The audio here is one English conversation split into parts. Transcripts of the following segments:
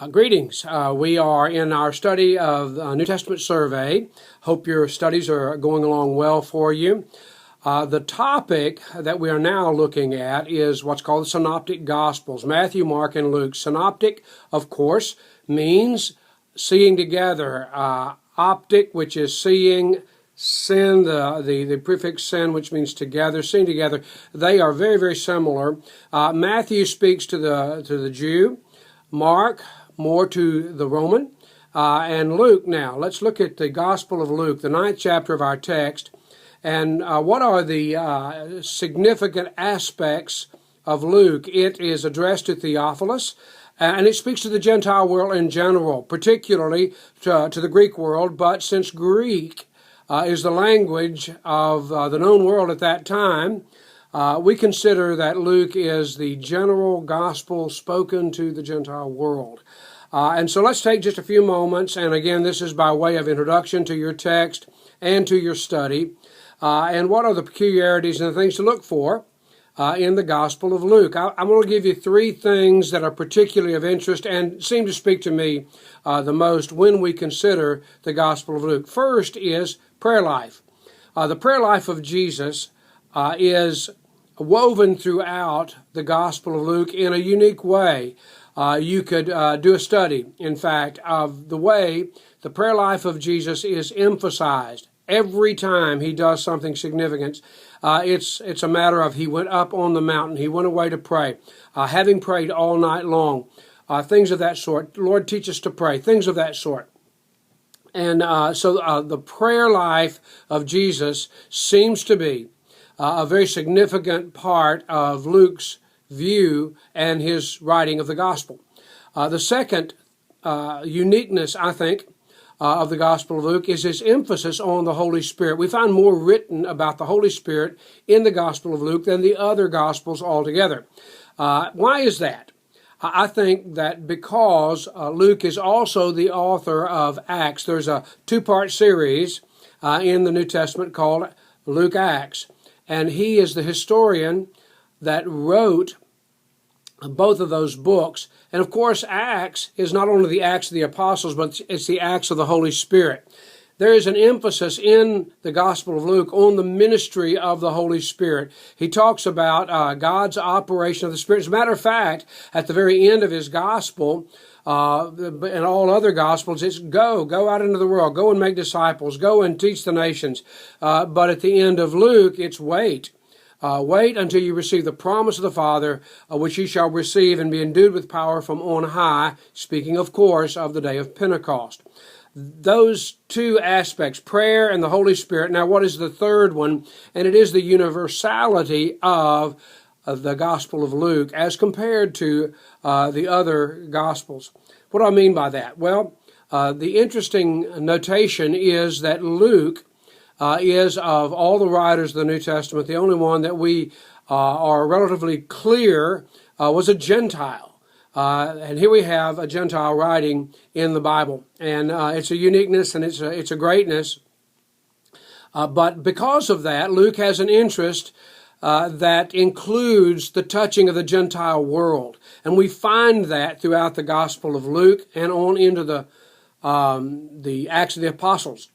Greetings. We are in our study of the New Testament survey. Hope your studies are going along well for you. The topic that we are now looking at is what's called the Synoptic Gospels, Matthew, Mark, and Luke. Synoptic, of course, means seeing together. Optic, which is seeing, sin, the prefix sin, which means together, seeing together. They are very, very similar. Matthew speaks to the Jew. Mark, more to the Roman, and Luke. Now, let's look at the Gospel of Luke, the 9th chapter of our text, and what are the significant aspects of Luke. It is addressed to Theophilus, and it speaks to the Gentile world in general, particularly to the Greek world, but since Greek is the language of the known world at that time, we consider that Luke is the general gospel spoken to the Gentile world. And so let's take just a few moments, and again, this is by way of introduction to your text and to your study, and what are the peculiarities and the things to look for in the Gospel of Luke. I'm going to give you three things that are particularly of interest and seem to speak to me the most when we consider the Gospel of Luke. First is prayer life. The prayer life of Jesus is woven throughout the Gospel of Luke in a unique way. You could do a study, in fact, of the way the prayer life of Jesus is emphasized every time he does something significant. It's a matter of he went up on the mountain, he went away to pray, having prayed all night long, things of that sort. Lord, teach us to pray, things of that sort. And so the prayer life of Jesus seems to be a very significant part of Luke's view and his writing of the gospel. The second uniqueness, I think, of the Gospel of Luke is his emphasis on the Holy Spirit. We find more written about the Holy Spirit in the Gospel of Luke than the other Gospels altogether. Why is that? I think that because Luke is also the author of Acts. There's a two-part series in the New Testament called Luke Acts, and he is the historian that wrote both of those books. And of course, Acts is not only the Acts of the Apostles, but it's the Acts of the Holy Spirit. There is an emphasis in the Gospel of Luke on the ministry of the Holy Spirit. He talks about God's operation of the Spirit. As a matter of fact, at the very end of his Gospel, and all other Gospels, it's go out into the world, go and make disciples, go and teach the nations. But at the end of Luke, it's wait. Wait until you receive the promise of the Father, which ye shall receive and be endued with power from on high, speaking, of course, of the day of Pentecost. Those two aspects, prayer and the Holy Spirit. Now, what is the third one? And it is the universality of the Gospel of Luke as compared to the other Gospels. What do I mean by that? Well, the interesting notation is that Luke is, of all the writers of the New Testament, the only one that we are relatively clear was a Gentile. And here we have a Gentile writing in the Bible. And it's a uniqueness and it's a greatness. But because of that, Luke has an interest that includes the touching of the Gentile world. And we find that throughout the Gospel of Luke and on into the Acts of the Apostles.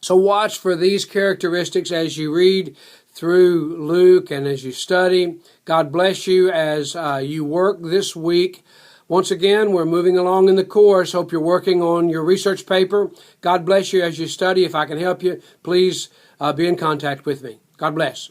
So watch for these characteristics as you read through Luke and as you study. God bless you as you work this week. Once again, we're moving along in the course. Hope you're working on your research paper. God bless you as you study. If I can help you, please be in contact with me. God bless.